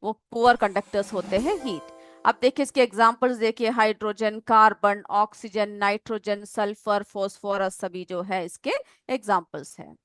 वो पुअर कंडक्टर्स होते हैं हीट। अब देखिए इसके एग्जांपल्स देखिए, hydrogen, carbon, oxygen, nitrogen, sulphur, phosphorus, सभी जो है इसके एग्जांपल्स हैं।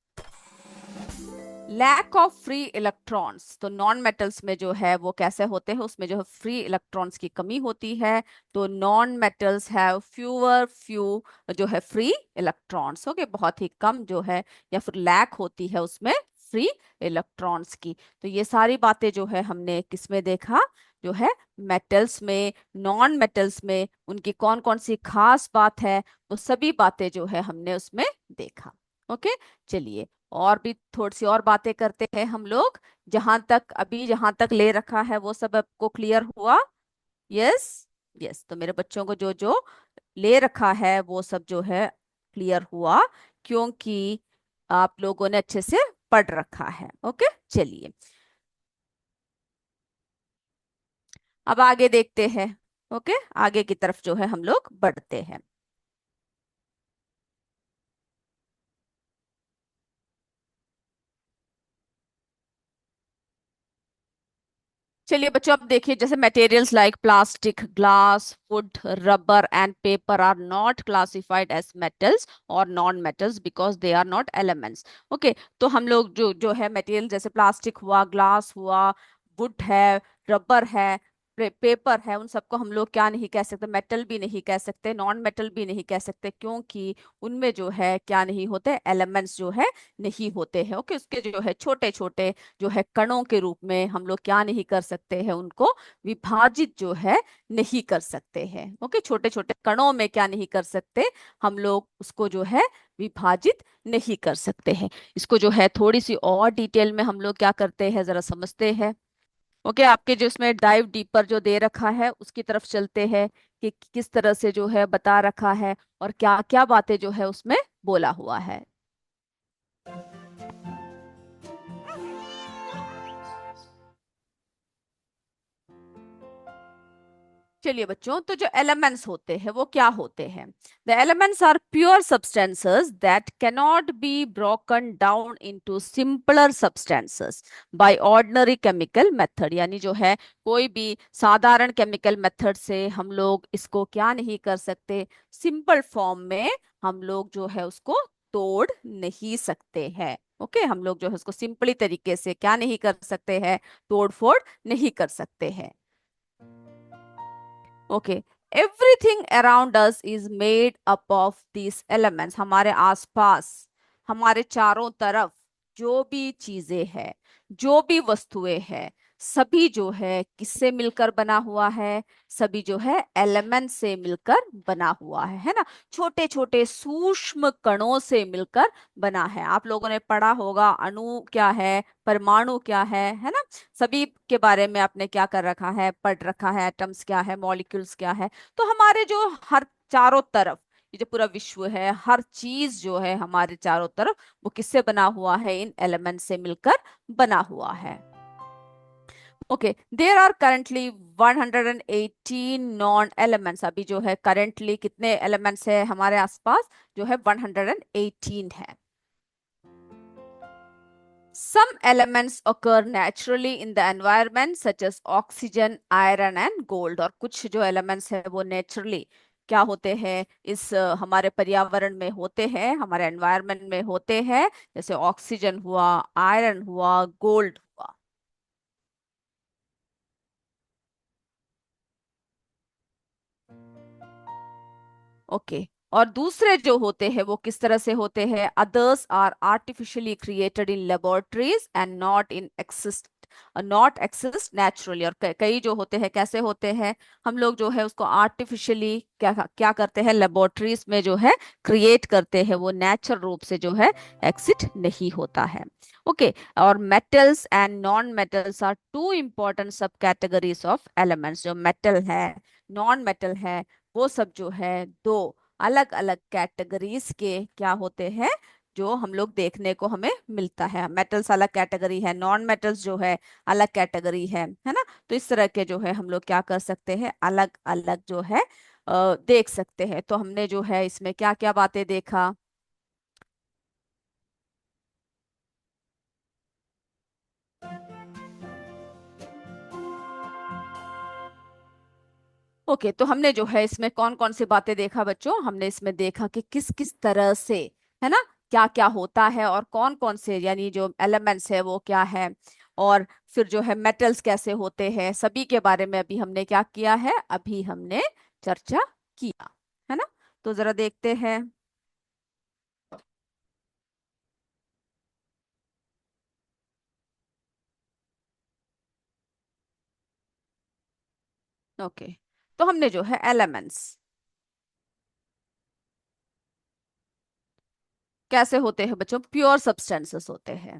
लैक ऑफ फ्री इलेक्ट्रॉन्स, तो नॉन मेटल्स में जो है वो कैसे होते हैं, उसमें जो है फ्री इलेक्ट्रॉन्स की कमी होती है। तो नॉन मेटल्स हैव फ्यू जो है फ्री इलेक्ट्रॉन्स, ओके, बहुत ही कम जो है या फिर लैक होती है उसमें फ्री इलेक्ट्रॉन्स की। तो ये सारी बातें जो है हमने किसमें देखा, जो है मेटल्स में, नॉन मेटल्स में उनकी कौन कौन सी खास बात है, वो सभी बातें जो है हमने उसमें देखा। ओके, चलिए और भी थोड़ी सी और बातें करते हैं हम लोग। जहां तक ले रखा है वो सब आपको क्लियर हुआ? यस, यस, तो मेरे बच्चों को जो जो ले रखा है वो सब जो है क्लियर हुआ, क्योंकि आप लोगों ने अच्छे से पढ़ रखा है। ओके, चलिए अब आगे देखते हैं। ओके, आगे की तरफ जो है हम लोग बढ़ते हैं। चलिए बच्चों, अब देखिए जैसे materials like plastic, glass, wood, rubber and paper are not classified as metals और non metals because they are not elements. Okay, तो हम लोग जो जो है मटेरियल जैसे प्लास्टिक हुआ, ग्लास हुआ, वुड है, रबर है, पेपर है, उन सबको हम लोग क्या नहीं कह सकते, मेटल भी नहीं कह सकते, नॉन मेटल भी नहीं कह सकते, क्योंकि उनमें जो है क्या नहीं होते, एलिमेंट्स जो है नहीं होते हैं। ओके, उसके जो है छोटे छोटे जो है कणों के रूप में हम लोग क्या नहीं कर सकते हैं, उनको विभाजित जो है नहीं कर सकते हैं। ओके, छोटे छोटे कणों में क्या नहीं कर सकते, हम लोग उसको जो है विभाजित नहीं कर सकते हैं। इसको जो है थोड़ी सी और डिटेल में हम लोग क्या करते हैं, जरा समझते हैं। ओके, आपके जो इसमें डाइव डीपर जो दे रखा है उसकी तरफ चलते हैं कि किस तरह से जो है बता रखा है और क्या क्या बातें जो है उसमें बोला हुआ है। चलिए बच्चों, तो जो एलिमेंट्स होते हैं वो क्या होते हैं। The elements are pure substances that cannot be broken down into simpler substances by ordinary chemical method, यानी जो है कोई भी साधारण केमिकल मेथड से हम लोग इसको क्या नहीं कर सकते, सिंपल फॉर्म में हम लोग जो है उसको तोड़ नहीं सकते हैं। ओके, हम लोग जो है उसको सिंपली तरीके से क्या नहीं कर सकते हैं, तोड़ फोड़ नहीं कर सकते हैं। Okay, everything around us is made up of these elements, हमारे आसपास, हमारे चारों तरफ जो भी चीजें हैं, जो भी वस्तुएं हैं, सभी जो है किससे मिलकर बना हुआ है, सभी जो है एलिमेंट से मिलकर बना हुआ है ना, छोटे छोटे सूक्ष्म कणों से मिलकर बना है। आप लोगों ने पढ़ा होगा अणु क्या है, परमाणु क्या है ना, सभी के बारे में आपने क्या कर रखा है, पढ़ रखा है, एटम्स क्या है, मॉलिक्यूल्स क्या है। तो हमारे जो हर चारों तरफ ये जो पूरा विश्व है, हर चीज जो है हमारे चारों तरफ, वो किससे बना हुआ है, इन एलिमेंट से मिलकर बना हुआ है। Okay, there are currently 118 non elements, अभी जो है करंटली कितने एलिमेंट्स है हमारे आसपास, जो है 118 है। Some elements occur naturally in the environment such as oxygen, iron and gold। और कुछ जो elements है वो naturally क्या होते हैं इस हमारे पर्यावरण में होते हैं, हमारे एनवायरनमेंट में होते हैं, जैसे ऑक्सीजन हुआ, आयरन हुआ, गोल्ड हुआ। ओके। और दूसरे जो होते हैं वो किस तरह से होते हैं? Others are artificially created in laboratories and not exist naturally. और कई जो होते हैं कैसे होते हैं, हम लोग जो है उसको आर्टिफिशियली क्या क्या करते हैं, लेबोरेटरीज में जो है क्रिएट करते हैं, वो नेचुरल रूप से जो है एक्सिट नहीं होता है। ओके। और metals and non metals are two important sub categories of elements. जो मेटल है, नॉन मेटल है, वो सब जो है दो अलग अलग कैटेगरीज के क्या होते हैं, जो हम लोग देखने को हमें मिलता है। मेटल्स अलग कैटेगरी है, नॉन मेटल्स जो है अलग कैटेगरी है ना। तो इस तरह के जो है हम लोग क्या कर सकते हैं, अलग अलग जो है देख सकते हैं। तो हमने जो है इसमें क्या क्या बातें देखा। ओके। तो हमने जो है इसमें कौन कौन सी बातें देखा बच्चों? हमने इसमें देखा कि किस किस तरह से, है ना, क्या क्या होता है और कौन कौन से यानी जो एलिमेंट्स है वो क्या है। और फिर जो है मेटल्स कैसे होते हैं, सभी के बारे में अभी हमने क्या किया है, अभी हमने चर्चा किया, है ना। तो जरा देखते हैं। ओके। तो हमने जो है एलिमेंट्स कैसे होते हैं बच्चों, प्योर सब्सटेंसेस होते हैं,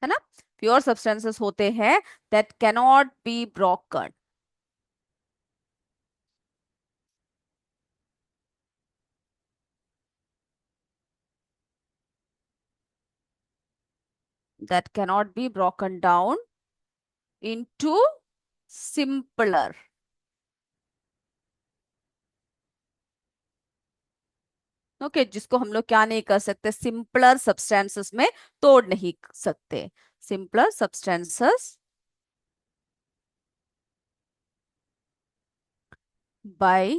है ना। प्योर सब्सटेंसेस होते हैं that cannot be broken. That cannot be broken down into simpler। Okay. जिसको हम लोग क्या नहीं कर सकते, सिंपलर सब्सटेंसेस में तोड़ नहीं सकते। Simpler substances by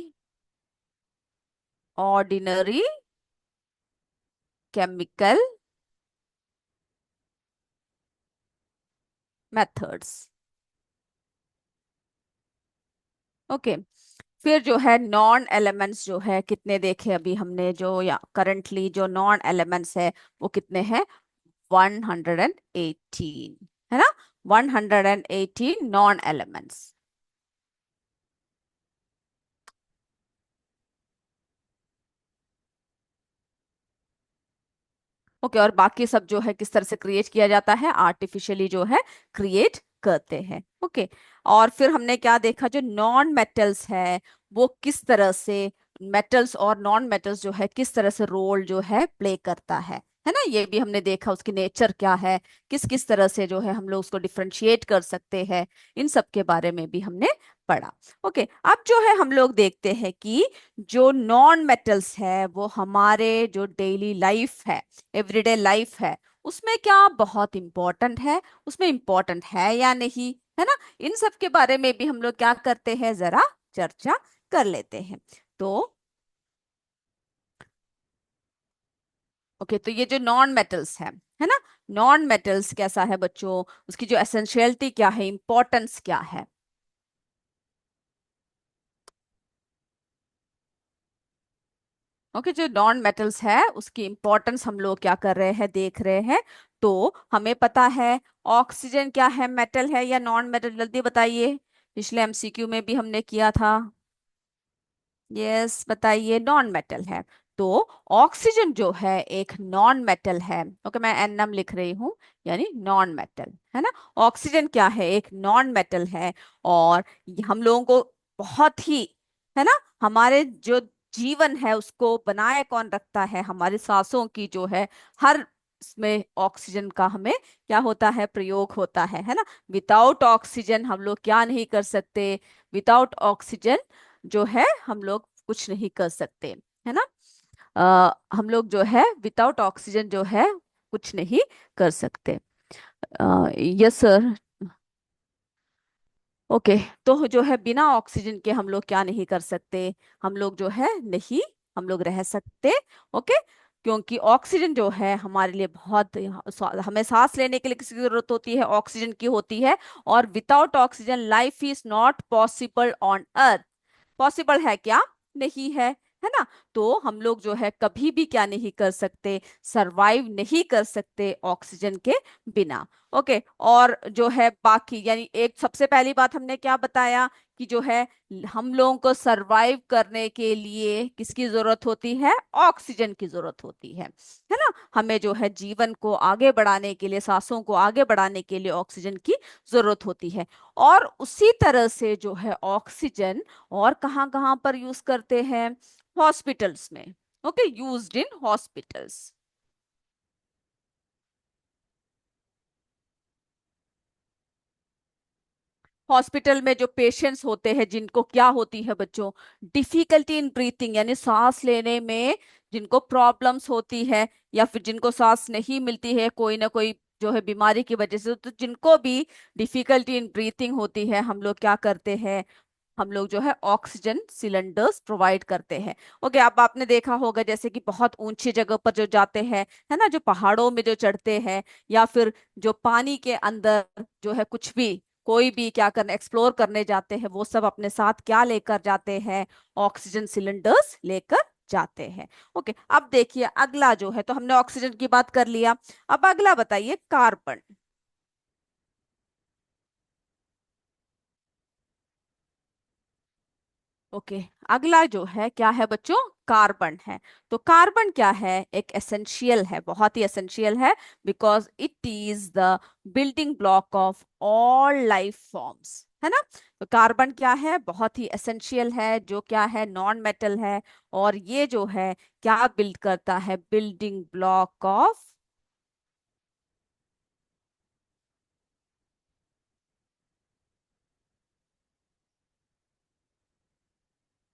ordinary chemical methods. Okay. फिर जो है नॉन एलिमेंट्स जो है कितने देखे अभी हमने, जो या करंटली जो नॉन एलिमेंट्स है वो कितने हैं? 118, है ना। 118 नॉन एलिमेंट्स। ओके। और बाकी सब जो है किस तरह से क्रिएट किया जाता है, आर्टिफिशियली जो है क्रिएट करते हैं। ओके। और फिर हमने क्या देखा, जो नॉन मेटल्स है वो किस तरह से, मेटल्स और नॉन मेटल्स जो है किस तरह से रोल जो है प्ले करता है ना। ये भी हमने देखा, उसकी नेचर क्या है, किस किस तरह से जो है हम लोग उसको डिफरेंशिएट कर सकते हैं, इन सब के बारे में भी हमने पढ़ा। ओके। अब जो है हम लोग देखते हैं कि जो नॉन मेटल्स है वो हमारे जो डेली लाइफ है, एवरीडे लाइफ है, उसमें क्या बहुत इंपॉर्टेंट है, उसमें इंपॉर्टेंट है या नहीं, है ना। इन सब के बारे में भी हम लोग क्या करते हैं, जरा चर्चा कर लेते हैं। तो ओके। तो ये जो नॉन मेटल्स है ना, नॉन मेटल्स कैसा है बच्चों, उसकी जो एसेंशियलिटी क्या है, इंपॉर्टेंस क्या है। ओके। जो नॉन मेटल्स है उसकी इंपॉर्टेंस हम लोग क्या कर रहे हैं, देख रहे हैं। तो हमें पता है ऑक्सीजन क्या है, मेटल है या नॉन मेटल, जल्दी बताइए। पिछले एमसीक्यू में भी हमने किया था। यस, बताइए, नॉन मेटल है। तो ऑक्सीजन जो है एक नॉन मेटल है। ओके, मैं एन लिख रही हूँ, यानी नॉन मेटल, है ना। ऑक्सीजन क्या है, एक नॉन मेटल है। और ये हम लोगों को बहुत ही, है ना, हमारे जो जीवन है उसको बनाए कौन रखता है, हमारी सांसों की जो है हर इसमें ऑक्सीजन का हमें क्या होता है, प्रयोग होता है ना। विदाउट ऑक्सीजन हम लोग क्या नहीं कर सकते, विदाउट ऑक्सीजन जो है हम लोग कुछ नहीं कर सकते, है ना। हम लोग जो है विदाउट ऑक्सीजन जो है कुछ नहीं कर सकते। Yes sir. ओके, तो जो है बिना ऑक्सीजन के हम लोग क्या नहीं कर सकते, हम लोग जो है नहीं, हम लोग रह सकते। ओके, क्योंकि ऑक्सीजन जो है हमारे लिए बहुत, हमें सांस लेने के लिए किसकी जरूरत होती है, ऑक्सीजन की होती है। और without oxygen life is not possible on earth. Possible है क्या, नहीं है, है ना। तो हम लोग जो है कभी भी क्या नहीं कर सकते, सरवाइव नहीं कर सकते ऑक्सीजन के बिना। ओके, और जो है बाकी यानी एक सबसे पहली बात हमने क्या बताया कि जो है हम लोगों को सरवाइव करने के लिए किसकी जरूरत होती है, ऑक्सीजन की जरूरत होती है ना। हमें जो है जीवन को आगे बढ़ाने के लिए, सांसों को आगे बढ़ाने के लिए ऑक्सीजन की जरूरत होती है। और उसी तरह से जो है ऑक्सीजन और कहाँ कहाँ पर यूज करते हैं, हॉस्पिटल्स में। Okay, used in hospitals. Hospital में जो पेशेंट्स होते हैं जिनको क्या होती है बच्चों, डिफिकल्टी इन ब्रीथिंग, यानी सांस लेने में जिनको प्रॉब्लम्स होती है, या फिर जिनको सांस नहीं मिलती है कोई ना कोई जो है बीमारी की वजह से, तो जिनको भी डिफिकल्टी इन ब्रीथिंग होती है, हम लोग क्या करते हैं, हम लोग जो है ऑक्सीजन सिलेंडर्स प्रोवाइड करते हैं। ओके, अब आपने देखा होगा जैसे कि बहुत ऊंची जगह पर जो जाते हैं, है ना, जो पहाड़ों में जो चढ़ते हैं, या फिर जो पानी के अंदर जो है कुछ भी कोई भी क्या करने एक्सप्लोर करने जाते हैं, वो सब अपने साथ क्या लेकर जाते हैं, ऑक्सीजन सिलेंडर्स लेकर जाते हैं। ओके, अब देखिए अगला जो है, तो हमने ऑक्सीजन की बात कर लिया। अब अगला बताइए, कार्बन। ओके, अगला जो है क्या है बच्चों, कार्बन है। तो कार्बन क्या है, एक एसेंशियल है, बहुत ही एसेंशियल है, because it is the building block of all life forms, है ना। तो कार्बन क्या है, बहुत ही एसेंशियल है, जो क्या है, नॉन मेटल है। और ये जो है क्या बिल्ड करता है, building block of,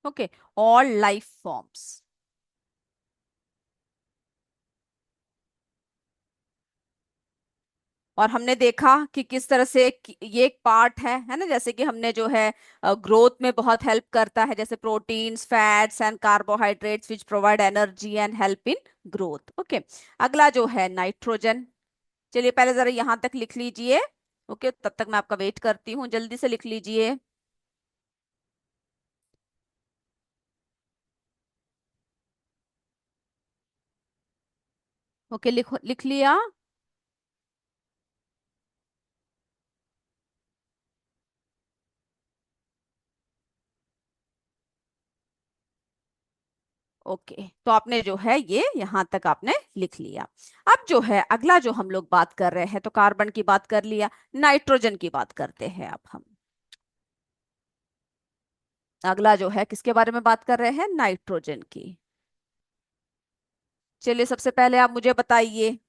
okay, all life forms. और हमने देखा कि किस तरह से ये एक पार्ट है ना, जैसे कि हमने जो है ग्रोथ में बहुत हेल्प करता है, जैसे proteins, fats and carbohydrates which provide energy and help in growth. Okay, अगला जो है नाइट्रोजन। चलिए पहले जरा यहाँ तक लिख लीजिए। ओके, तब तक मैं आपका वेट करती हूँ, जल्दी से लिख लीजिए। ओके, लिख लिया। ओके, तो आपने जो है ये यहाँ तक आपने लिख लिया। अब जो है अगला जो हम लोग बात कर रहे हैं, तो कार्बन की बात कर लिया, नाइट्रोजन की बात करते हैं अब हम। अगला जो है किसके बारे में बात कर रहे हैं, नाइट्रोजन की। चलिए सबसे पहले आप मुझे बताइए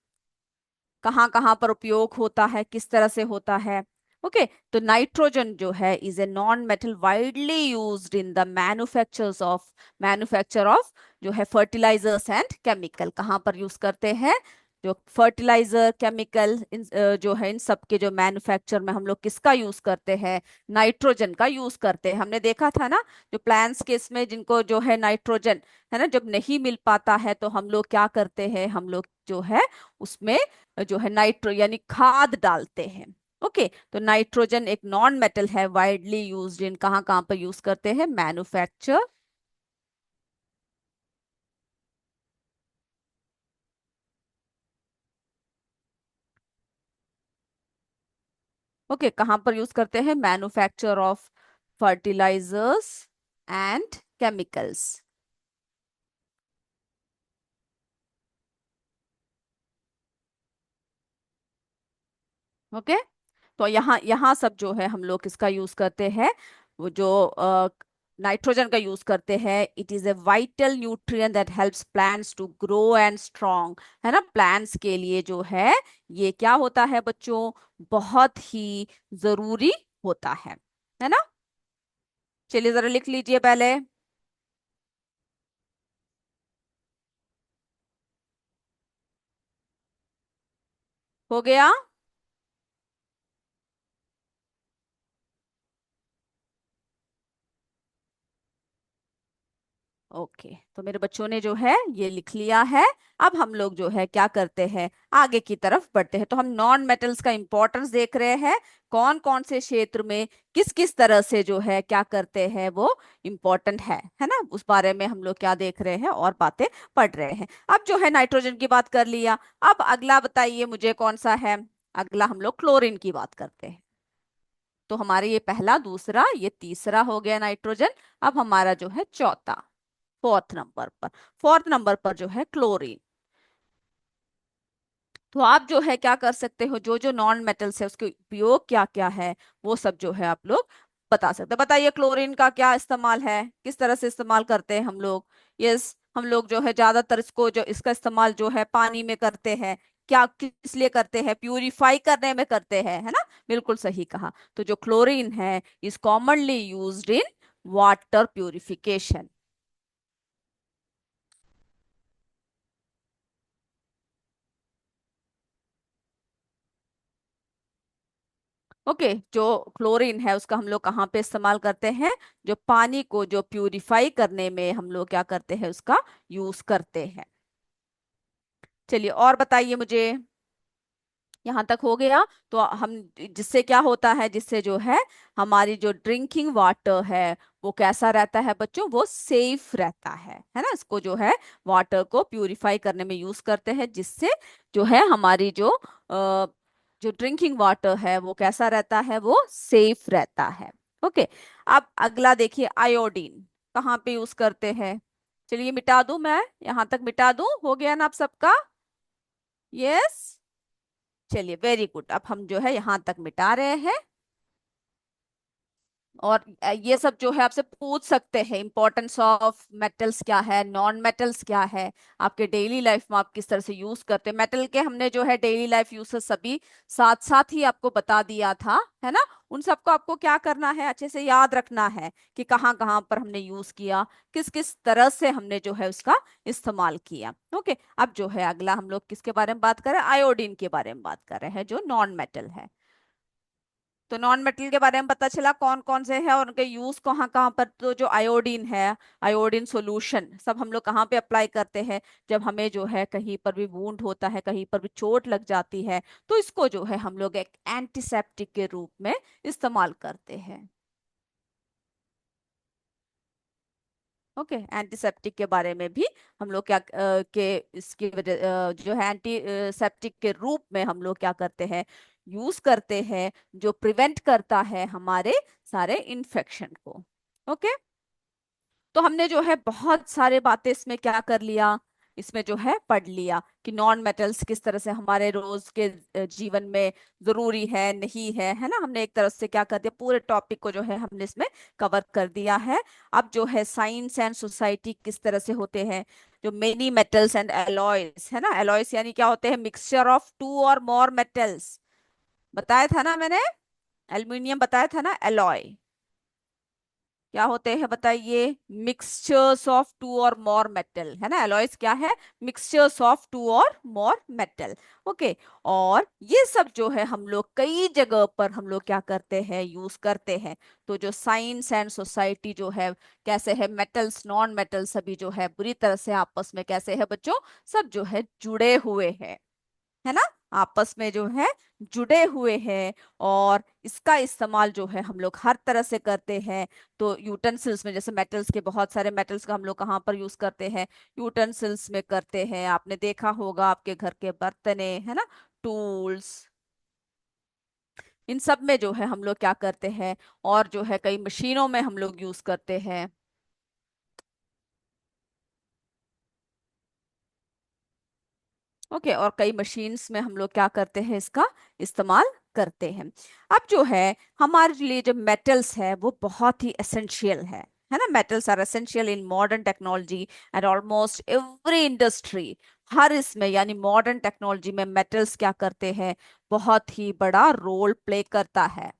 कहाँ कहाँ पर उपयोग होता है, किस तरह से होता है। ओके, तो नाइट्रोजन जो है is a non metal widely used in the manufacture of जो है फर्टिलाइजर्स एंड केमिकल। कहाँ पर यूज करते हैं, जो फर्टिलाइजर, केमिकल, जो है इन सब के जो मैन्युफैक्चर में हम लोग किसका यूज करते हैं, नाइट्रोजन का यूज करते हैं। हमने देखा था ना, जो प्लांट्स के इसमें जिनको जो है नाइट्रोजन, है ना, जब नहीं मिल पाता है तो हम लोग क्या करते हैं, हम लोग जो है उसमें जो है नाइट्रो यानी खाद डालते हैं। ओके, तो नाइट्रोजन एक नॉन मेटल है, वाइडली यूज्ड इन, कहाँ कहाँ पर यूज करते हैं, मैन्युफैक्चर। ओके, कहाँ पर यूज करते हैं, manufacture of fertilisers and chemicals. Okay, तो यहाँ यहाँ सब जो है हम लोग किसका यूज करते हैं, वो जो नाइट्रोजन का यूज करते हैं। It is a vital nutrient that helps plants to grow and strong, है ना। प्लांट्स के लिए जो है ये क्या होता है बच्चों, बहुत ही जरूरी होता है ना। चलिए जरा लिख लीजिए पहले। हो गया। ओके, तो मेरे बच्चों ने जो है ये लिख लिया है। अब हम लोग जो है क्या करते हैं, आगे की तरफ बढ़ते हैं। तो हम नॉन मेटल्स का इंपॉर्टेंस देख रहे हैं, कौन कौन से क्षेत्र में किस किस तरह से जो है क्या करते हैं वो इम्पोर्टेंट है ना, उस बारे में हम लोग क्या देख रहे हैं और बातें पढ़ रहे हैं। अब जो है नाइट्रोजन की बात कर लिया। अब अगला बताइए मुझे कौन सा है। अगला हम लोग क्लोरीन की बात करते हैं। तो हमारे ये पहला, दूसरा, ये तीसरा हो गया नाइट्रोजन। अब हमारा जो है चौथा, फोर्थ नंबर पर, फोर्थ नंबर पर जो है क्लोरीन। तो आप जो है क्या कर सकते हो, जो जो नॉन मेटल्स है उसके उपयोग क्या क्या है वो सब जो है आप लोग बता सकते हैं। बताइए क्लोरीन का क्या इस्तेमाल है, किस तरह से इस्तेमाल करते हैं हम लोग। यस, हम लोग जो है ज्यादातर इसको, जो इसका इस्तेमाल जो है पानी में करते हैं। क्या किस लिए करते हैं, प्यूरिफाई करने में करते हैं, है ना। बिल्कुल सही कहा। तो जो क्लोरीन है is commonly used in water purification. Okay, जो क्लोरीन है उसका हम लोग कहाँ पे इस्तेमाल करते हैं, जो पानी को जो प्यूरिफाई करने में हम लोग क्या करते हैं उसका यूज करते हैं। चलिए और बताइए मुझे, यहाँ तक हो गया। तो हम, जिससे क्या होता है, जिससे जो है हमारी जो ड्रिंकिंग वाटर है वो कैसा रहता है बच्चों, वो सेफ रहता है ना। इसको जो है वाटर को प्यूरिफाई करने में यूज करते हैं, जिससे जो है हमारी जो ड्रिंकिंग वाटर है वो कैसा रहता है, वो सेफ रहता है। ओके। अब अगला देखिए, आयोडीन कहाँ पे यूज करते हैं। चलिए मिटा दूं मैं, यहाँ तक मिटा दूं, हो गया ना आप सबका। यस। चलिए वेरी गुड, अब हम जो है यहाँ तक मिटा रहे हैं। और ये सब जो है आपसे पूछ सकते हैं, इंपॉर्टेंस ऑफ मेटल्स क्या है, नॉन मेटल्स क्या है, आपके डेली लाइफ में आप किस तरह से यूज करते हैं मेटल के। हमने जो है डेली लाइफ यूसेस सभी साथ साथ ही आपको बता दिया था, है ना। उन सबको आपको क्या करना है, अच्छे से याद रखना है कि कहाँ कहाँ पर हमने यूज किया, किस किस तरह से हमने जो है उसका इस्तेमाल किया। ओके, अब जो है अगला हम लोग किसके बारे में बात कर रहे हैं, आयोडीन के बारे में बात कर रहे हैं, जो नॉन मेटल है। तो नॉन मेटल के बारे में पता चला कौन कौन से हैं और उनके यूज कहाँ कहाँ पर। तो जो आयोडीन है, आयोडीन सॉल्यूशन सब हम लोग कहाँ पे अप्लाई करते हैं, जब हमें जो है कहीं पर भी वूंड होता है, कहीं पर भी चोट लग जाती है, तो इसको जो है हम लोग एक एंटीसेप्टिक के रूप में इस्तेमाल करते हैं। ओके, एंटीसेप्टिक के बारे में भी हम लोग क्या के इसकी वजह जो है एंटीसेप्टिक के रूप में हम लोग क्या करते हैं, यूज करते हैं, जो प्रिवेंट करता है हमारे सारे इन्फेक्शन को। ओके। तो हमने जो है बहुत सारे बातें इसमें क्या कर लिया, इसमें जो है पढ़ लिया कि नॉन मेटल्स किस तरह से हमारे रोज के जीवन में जरूरी है, नहीं है ना। हमने एक तरह से क्या कर दिया, पूरे टॉपिक को जो है हमने इसमें कवर कर दिया है। अब जो है साइंस एंड सोसाइटी किस तरह से होते हैं, जो मेनी मेटल्स एंड एलॉयज है ना, एलॉयज यानी क्या होते हैं, मिक्सचर ऑफ टू और मोर मेटल्स। बताया था ना मैंने, एल्युमिनियम बताया था ना, एलॉय क्या होते हैं बताइए, मिक्सचर्स ऑफ टू और मोर मेटल, है ना। एलॉयज क्या है, मिक्सचर्स ऑफ टू और मोर मेटल। ओके। और ये सब जो है हम लोग कई जगह पर हम लोग क्या करते हैं, यूज करते हैं। तो जो साइंस एंड सोसाइटी जो है, कैसे है मेटल्स नॉन मेटल सभी जो है बुरी तरह से आपस में कैसे है बच्चों, सब जो है जुड़े हुए हैं, है ना, आपस में जो है जुड़े हुए हैं। और इसका इस्तेमाल जो है हम लोग हर तरह से करते हैं। तो यूटेंसिल्स में, जैसे मेटल्स के बहुत सारे मेटल्स का हम लोग कहाँ पर यूज करते हैं, यूटेंसिल्स में करते हैं। आपने देखा होगा आपके घर के बर्तने, है ना, टूल्स, इन सब में जो है हम लोग क्या करते हैं। और जो है कई मशीनों में हम लोग यूज करते हैं। ओके, और कई मशीन्स में हम लोग क्या करते हैं, इसका इस्तेमाल करते हैं। अब जो है हमारे लिए जो मेटल्स है वो बहुत ही एसेंशियल है ना। Metals are essential in modern technology and almost every industry. हर इसमें यानी मॉडर्न टेक्नोलॉजी में मेटल्स क्या करते हैं, बहुत ही बड़ा रोल प्ले करता है।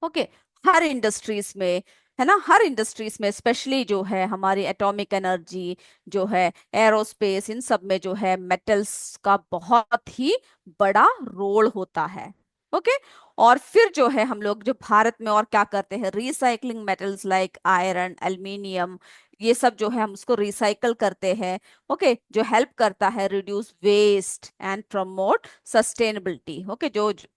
ओके, हर इंडस्ट्रीज में, है ना। हर इंडस्ट्रीज में, स्पेशली जो है हमारी एटॉमिक एनर्जी, जो है एरोस्पेस, इन सब में जो है मेटल्स का बहुत ही बड़ा रोल होता है। ओके। और फिर जो है हम लोग जो भारत में और क्या करते हैं, recycling metals like iron, aluminium, ये सब जो है हम उसको रिसाइकल करते हैं। ओके, जो हेल्प करता है reduce waste and promote sustainability. Okay,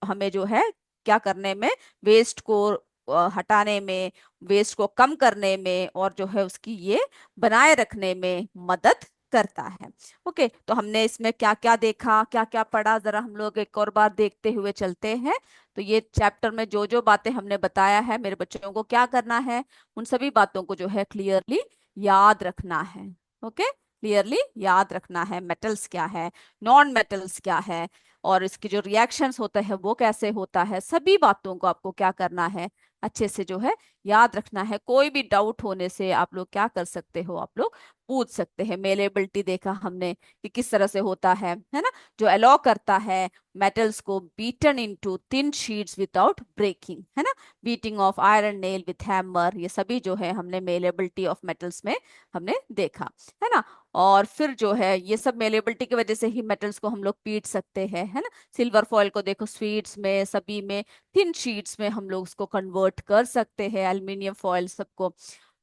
हमें जो है क्या करने में, वेस्ट को हटाने में, वेस्ट को कम करने में, और जो है उसकी ये बनाए रखने में मदद करता है। ओके, तो हमने इसमें क्या क्या देखा, क्या क्या पढ़ा, जरा हम लोग एक और बार देखते हुए चलते हैं। तो ये चैप्टर में जो जो बातें हमने बताया है, मेरे बच्चों को क्या करना है, उन सभी बातों को जो है क्लियरली याद रखना है। ओके, क्लियरली याद रखना है, मेटल्स क्या है, नॉन मेटल्स क्या है, और इसके जो रिएक्शंस होते हैं वो कैसे होता है, सभी बातों को आपको क्या करना है, अच्छे से जो है याद रखना है। कोई भी डाउट होने से आप लोग क्या कर सकते हो, आप लोग पूछ सकते हैं। मेलेबिलिटी देखा हमने कि किस तरह से होता है ना, जो अलाउ करता है मेटल्स को beaten into thin sheets without breaking, है ना। Beating of iron nail with hammer, ये सभी जो है हमने मेलेबिलिटी ऑफ मेटल्स में हमने देखा, है ना। और फिर जो है ये सब मेलेबिलिटी की वजह से ही मेटल्स को हम लोग पीट सकते हैं, है ना। सिल्वर फॉयल को देखो, स्वीट्स में सभी में थिन शीट्स में हम लोग उसको कन्वर्ट कर सकते हैं। एल्युमिनियम फॉयल सबको,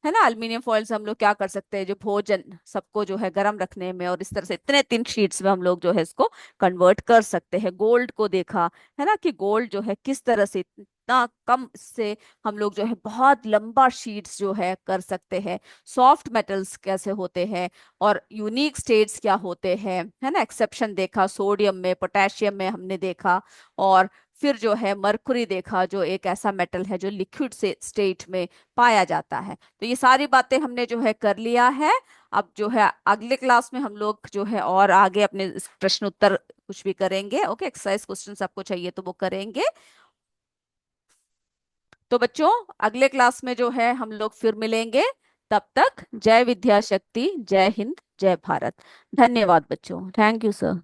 है ना, एल्युमिनियम फॉयल से हम लोग क्या कर सकते हैं, जो भोजन सबको जो है गर्म रखने में, और इस तरह से इतने थिन शीट्स में हम लोग जो है इसको कन्वर्ट कर सकते हैं। गोल्ड को देखा, है ना, कि गोल्ड जो है किस तरह से इतना कम से हम लोग जो है बहुत लंबा शीट्स जो है कर सकते हैं। सॉफ्ट मेटल्स कैसे होते हैं, और यूनिक स्टेट्स क्या होते हैं, है ना। एक्सेप्शन देखा सोडियम में, पोटेशियम में हमने देखा। और फिर जो है मरकुरी देखा, जो एक ऐसा मेटल है जो लिक्विड से स्टेट में पाया जाता है। तो ये सारी बातें हमने जो है कर लिया है। अब जो है अगले क्लास में हम लोग जो है और आगे अपने इस प्रश्न उत्तर कुछ भी करेंगे। ओके, एक्सरसाइज क्वेश्चन आपको चाहिए तो वो करेंगे। तो बच्चों, अगले क्लास में जो है हम लोग फिर मिलेंगे। तब तक जय विद्या शक्ति, जय हिंद, जय भारत। धन्यवाद बच्चों, थैंक यू सर।